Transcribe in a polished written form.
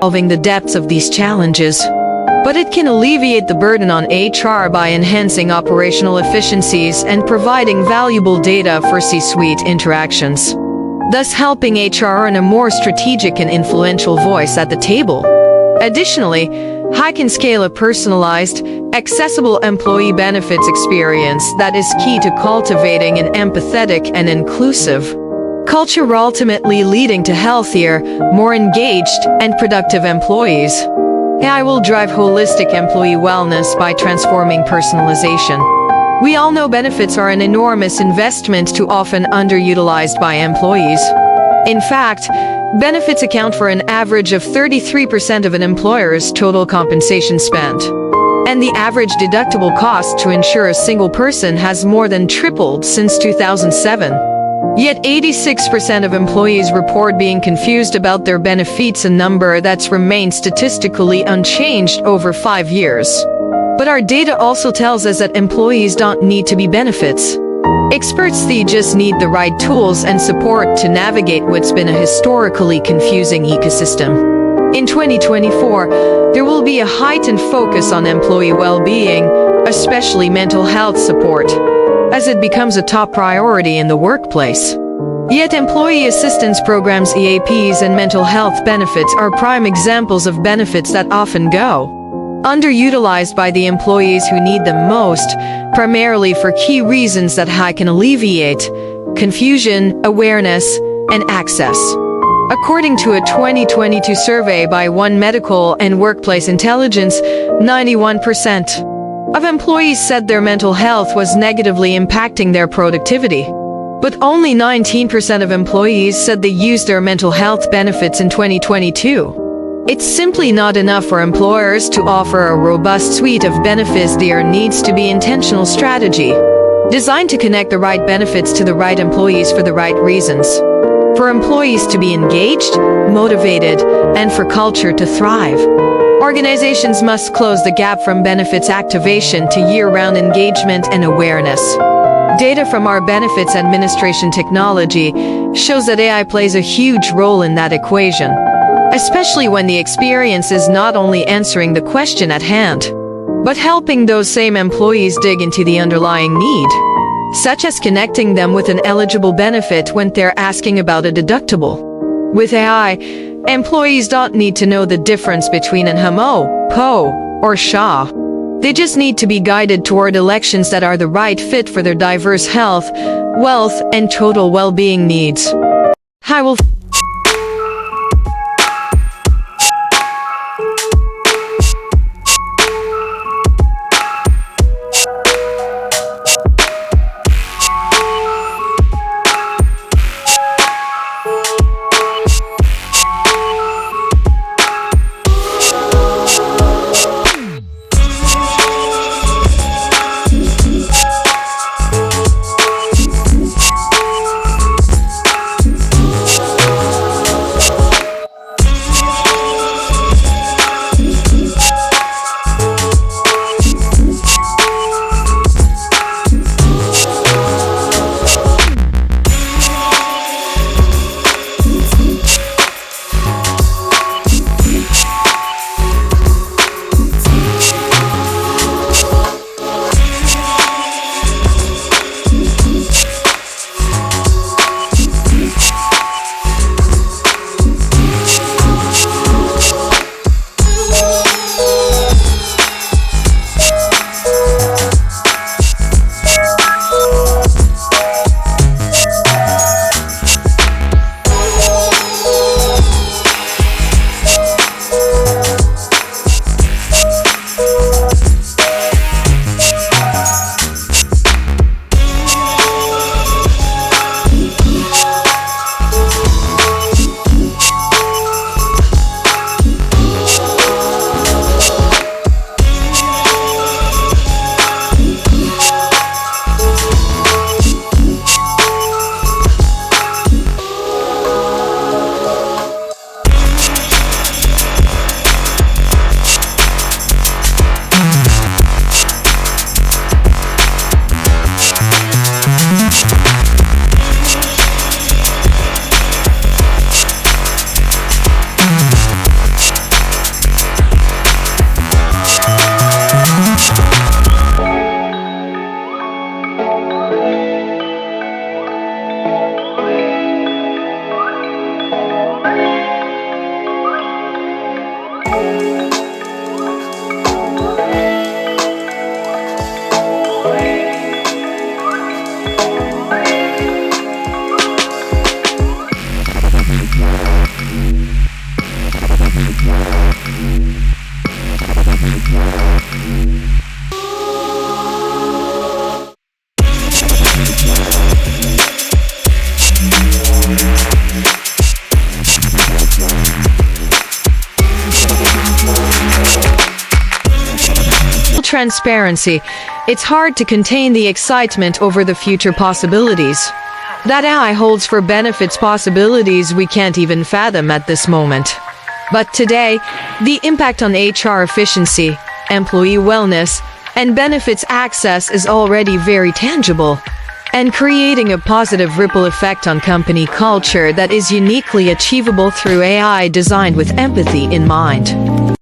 solving the depths of these challenges. But it can alleviate the burden on HR by enhancing operational efficiencies and providing valuable data for C-suite interactions, thus helping HR earn a more strategic and influential voice at the table. Additionally, AI can scale a personalized, accessible employee benefits experience that is key to cultivating an empathetic and inclusive culture, ultimately leading to healthier, more engaged, and productive employees. AI will drive holistic employee wellness by transforming personalization. We all know benefits are an enormous investment too often underutilized by employees. In fact, benefits account for an average of 33% of an employer's total compensation spent. And the average deductible cost to insure a single person has more than tripled since 2007. Yet 86% of employees report being confused about their benefits, a number that's remained statistically unchanged over 5 years. But our data also tells us that employees don't need to be benefits experts, they just need the right tools and support to navigate what's been a historically confusing ecosystem. In 2024, there will be a heightened focus on employee well-being, especially mental health support, as it becomes a top priority in the workplace. Yet employee assistance programs, EAPs, and mental health benefits are prime examples of benefits that often go underutilized by the employees who need them most, primarily for key reasons that AI can alleviate: confusion, awareness, and access. According to a 2022 survey by One Medical and Workplace Intelligence, 91% of employees said their mental health was negatively impacting their productivity. But only 19% of employees said they used their mental health benefits in 2022. It's simply not enough for employers to offer a robust suite of benefits. There needs to be intentional strategy designed to connect the right benefits to the right employees for the right reasons. For employees to be engaged, motivated, and for culture to thrive, organizations must close the gap from benefits activation to year-round engagement and awareness. Data from our benefits administration technology shows that AI plays a huge role in that equation, especially when the experience is not only answering the question at hand, but helping those same employees dig into the underlying need, such as connecting them with an eligible benefit when they're asking about a deductible. With AI, employees don't need to know the difference between an HMO, PO, or SHA. They just need to be guided toward elections that are the right fit for their diverse health, wealth, and total well-being needs. I will Transparency, it's hard to contain the excitement over the future possibilities. That AI holds for benefits possibilities we can't even fathom at this moment. But today, the impact on HR efficiency, employee wellness, and benefits access is already very tangible, and creating a positive ripple effect on company culture that is uniquely achievable through AI designed with empathy in mind.